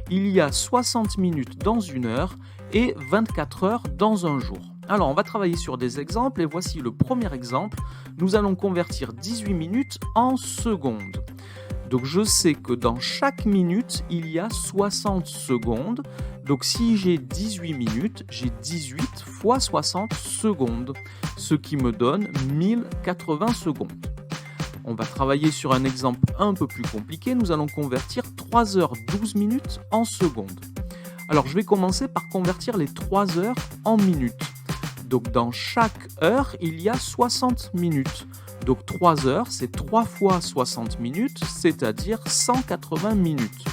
il y a 60 minutes dans une heure et 24 heures dans un jour. Alors, on va travailler sur des exemples et voici le premier exemple. Nous allons convertir 18 minutes en secondes. Donc, je sais que dans chaque minute, il y a 60 secondes. Donc, si j'ai 18 minutes, j'ai 18 fois 60 secondes, ce qui me donne 1080 secondes. On va travailler sur un exemple un peu plus compliqué. Nous allons convertir 3 heures 12 minutes en secondes. Alors, je vais commencer par convertir les 3 heures en minutes. Donc, dans chaque heure, il y a 60 minutes. Donc, 3 heures, c'est 3 fois 60 minutes, c'est-à-dire 180 minutes.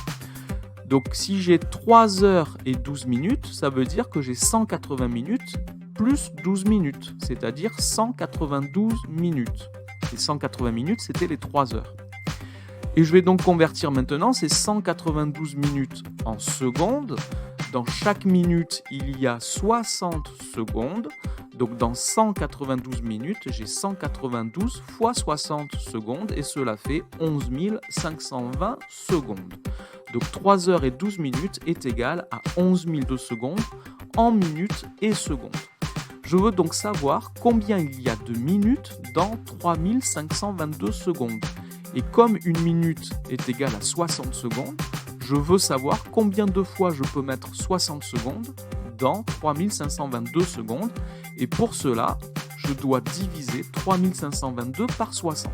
Donc, si j'ai 3 heures et 12 minutes, ça veut dire que j'ai 180 minutes plus 12 minutes, c'est-à-dire 192 minutes. Et 180 minutes, c'était les 3 heures. Et je vais donc convertir maintenant ces 192 minutes en secondes. Dans chaque minute, il y a 60 secondes. Donc dans 192 minutes, j'ai 192 fois 60 secondes et cela fait 11 520 secondes. Donc 3 heures et 12 minutes est égal à 11 002 secondes en minutes et secondes. Je veux donc savoir combien il y a de minutes dans 3522 secondes. Et comme une minute est égale à 60 secondes, je veux savoir combien de fois je peux mettre 60 secondes dans 3522 secondes. Et pour cela, je dois diviser 3522 par 60.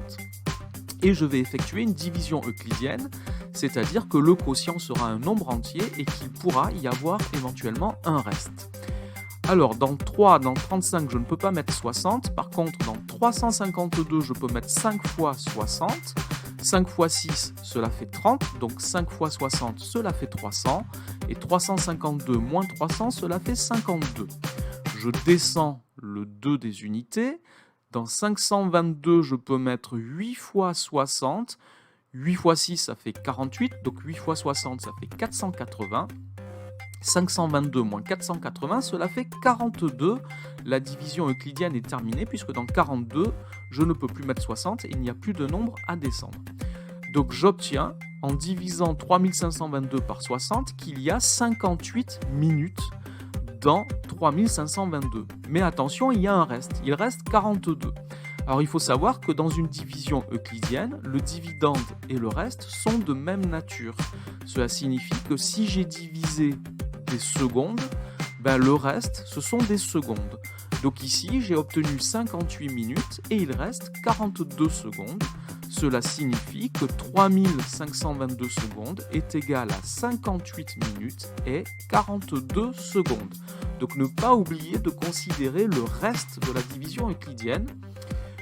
Et je vais effectuer une division euclidienne, c'est-à-dire que le quotient sera un nombre entier et qu'il pourra y avoir éventuellement un reste. Alors, dans 35, je ne peux pas mettre 60. Par contre, dans 352, je peux mettre 5 fois 60. 5 fois 6, cela fait 30. Donc, 5 fois 60, cela fait 300. Et 352 moins 300, cela fait 52. Je descends le 2 des unités. Dans 522, je peux mettre 8 fois 60. 8 fois 6, ça fait 48. Donc, 8 fois 60, ça fait 480. 522 moins 480, cela fait 42. La division euclidienne est terminée puisque dans 42, je ne peux plus mettre 60 et il n'y a plus de nombre à descendre. Donc j'obtiens, en divisant 3522 par 60, qu'il y a 58 minutes dans 3522. Mais attention, il y a un reste, il reste 42. Alors il faut savoir que dans une division euclidienne, le dividende et le reste sont de même nature. Cela signifie que si j'ai divisé des secondes, le reste, ce sont des secondes. Donc ici, j'ai obtenu 58 minutes et il reste 42 secondes. Cela signifie que 3522 secondes est égal à 58 minutes et 42 secondes. Donc ne pas oublier de considérer le reste de la division euclidienne.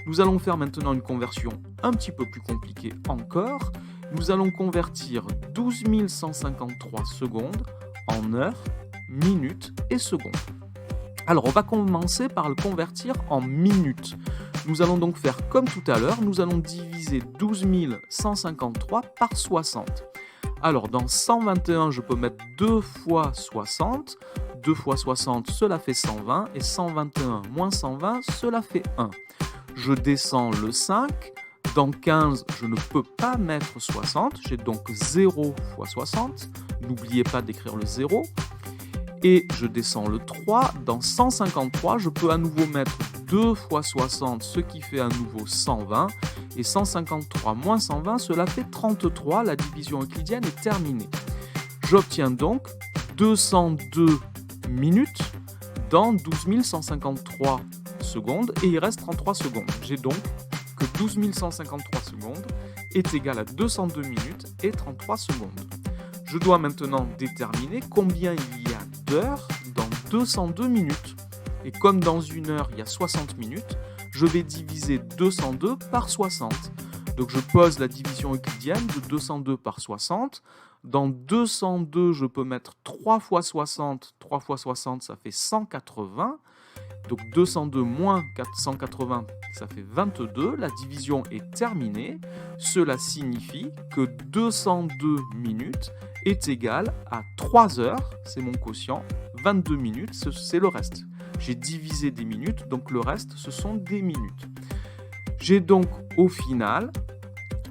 Nous allons faire maintenant une conversion un petit peu plus compliquée encore. Nous allons convertir 12 153 secondes en heures, minutes et secondes. Alors, on va commencer par le convertir en minutes. Nous allons donc faire comme tout à l'heure, nous allons diviser 12 153 par 60. Alors, dans 121, je peux mettre 2 fois 60. 2 fois 60, cela fait 120. Et 121 moins 120, cela fait 1. Je descends le 5. Dans 15, je ne peux pas mettre 60. J'ai donc 0 fois 60. N'oubliez pas d'écrire le 0. Et je descends le 3. Dans 153, je peux à nouveau mettre 2 fois 60, ce qui fait à nouveau 120. Et 153 moins 120, cela fait 33. La division euclidienne est terminée. J'obtiens donc 202 minutes dans 12 153 secondes. Et il reste 33 secondes. J'ai donc que 12 153 secondes est égal à 202 minutes et 33 secondes. Je dois maintenant déterminer combien il y a d'heures dans 202 minutes. Et comme dans une heure, il y a 60 minutes, je vais diviser 202 par 60. Donc je pose la division euclidienne de 202 par 60. Dans 202, je peux mettre 3 fois 60. 3 fois 60, ça fait 180. Donc 202 moins 180, ça fait 22. La division est terminée. Cela signifie que 202 minutes est égal à 3 heures, c'est mon quotient, 22 minutes, c'est le reste. J'ai divisé des minutes, donc le reste, ce sont des minutes. J'ai donc au final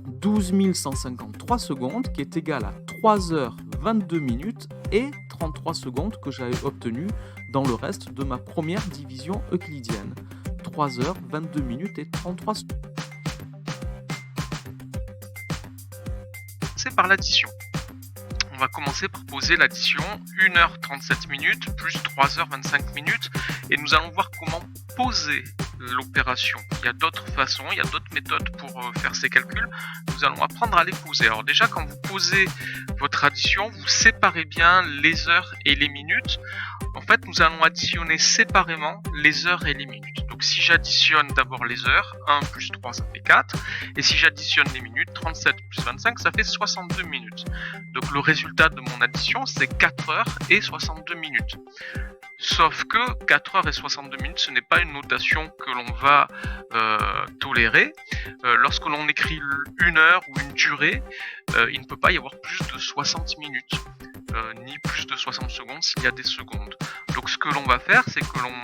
12 153 secondes qui est égal à 3 heures 22 minutes et 33 secondes que j'avais obtenues dans le reste de ma première division euclidienne. 3 heures, 22 minutes et 33 secondes. C'est par l'addition. On va commencer par poser l'addition 1h37 minutes plus 3h25 minutes et nous allons voir comment poser l'opération. Il y a d'autres façons, il y a d'autres méthodes pour faire ces calculs. Nous allons apprendre à les poser. Alors déjà, quand vous posez votre addition, vous séparez bien les heures et les minutes. En fait, nous allons additionner séparément les heures et les minutes. Donc si j'additionne d'abord les heures, 1 plus 3 ça fait 4. Et si j'additionne les minutes, 37 plus 25 ça fait 62 minutes. Donc le résultat de mon addition c'est 4 heures et 62 minutes. Sauf que 4 heures et 62 minutes, ce n'est pas une notation que l'on va tolérer. Lorsque l'on écrit une heure ou une durée, il ne peut pas y avoir plus de 60 minutes, ni plus de 60 secondes s'il y a des secondes. Donc ce que l'on va faire, c'est que l'on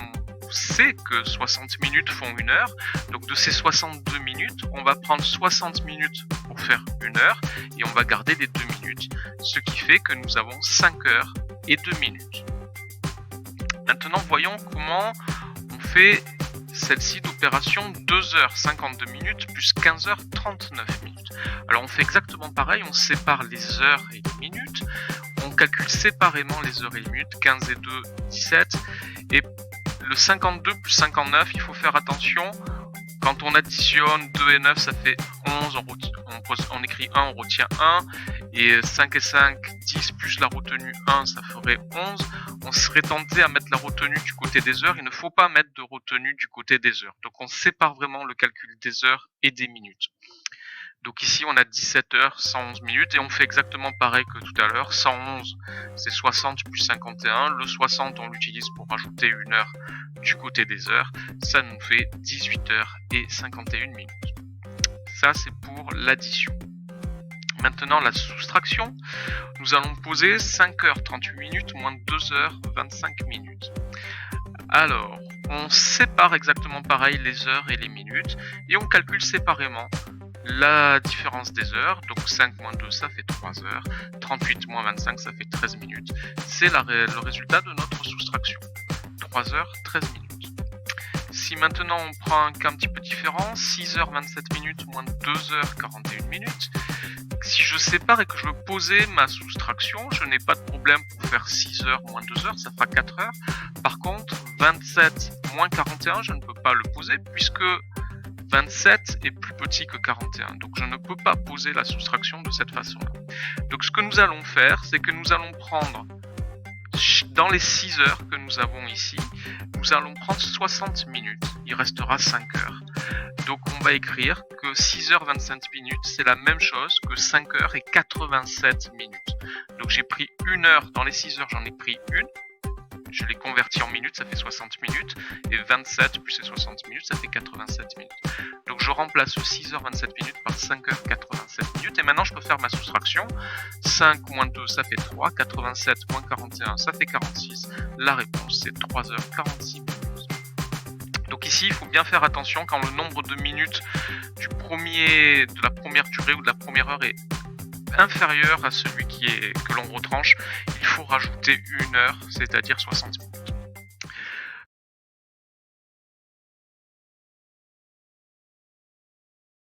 sait que 60 minutes font une heure. Donc de ces 62 minutes, on va prendre 60 minutes pour faire une heure et on va garder les 2 minutes. Ce qui fait que nous avons 5 heures et 2 minutes. Maintenant, voyons comment on fait celle-ci d'opération 2h52 minutes plus 15h39 minutes. Alors on fait exactement pareil, on sépare les heures et les minutes, on calcule séparément les heures et les minutes, 15 et 2, 17, et le 52 plus 59, il faut faire attention, quand on additionne 2 et 9, ça fait 11, on écrit 1, on retient 1, et 5 et 5, 10 plus la retenue 1, ça ferait 11. On serait tenté à mettre la retenue du côté des heures, il ne faut pas mettre de retenue du côté des heures. Donc on sépare vraiment le calcul des heures et des minutes. Donc ici on a 17 heures, 111 minutes et on fait exactement pareil que tout à l'heure. 111 c'est 60 plus 51, le 60 on l'utilise pour rajouter une heure du côté des heures, ça nous fait 18 heures et 51 minutes. Ça c'est pour l'addition. Maintenant la soustraction, nous allons poser 5h38 minutes moins 2h25 minutes. Alors, on sépare exactement pareil les heures et les minutes et on calcule séparément la différence des heures. Donc 5 moins 2 ça fait 3 heures, 38 moins 25 ça fait 13 minutes. C'est le résultat de notre soustraction. 3 heures, 13 minutes. Si maintenant on prend un cas un petit peu différent, 6h27 minutes moins 2h41 minutes, si je sépare et que je veux poser ma soustraction, je n'ai pas de problème pour faire 6h moins 2h, ça fera 4 heures. Par contre, 27 moins 41, je ne peux pas le poser puisque 27 est plus petit que 41. Donc je ne peux pas poser la soustraction de cette façon-là. Donc ce que nous allons faire, c'est que nous allons prendre, dans les 6 heures que nous avons ici, nous allons prendre 60 minutes. Il restera 5 heures. Donc on va écrire que 6h25 minutes, c'est la même chose que 5 heures et 87 minutes. Donc j'ai pris une heure, dans les 6 heures j'en ai pris une. Je l'ai converti en minutes, ça fait 60 minutes. Et 27 plus ces 60 minutes, ça fait 87 minutes. Donc je remplace 6h27 minutes par 5h87 minutes. Et maintenant je peux faire ma soustraction. 5 moins 2, ça fait 3. 87 moins 41, ça fait 46. La réponse c'est 3h46 minutes. Donc ici, il faut bien faire attention quand le nombre de minutes de la première durée ou de la première heure est inférieur à celui que l'on retranche, il faut rajouter une heure, c'est-à-dire 60 minutes.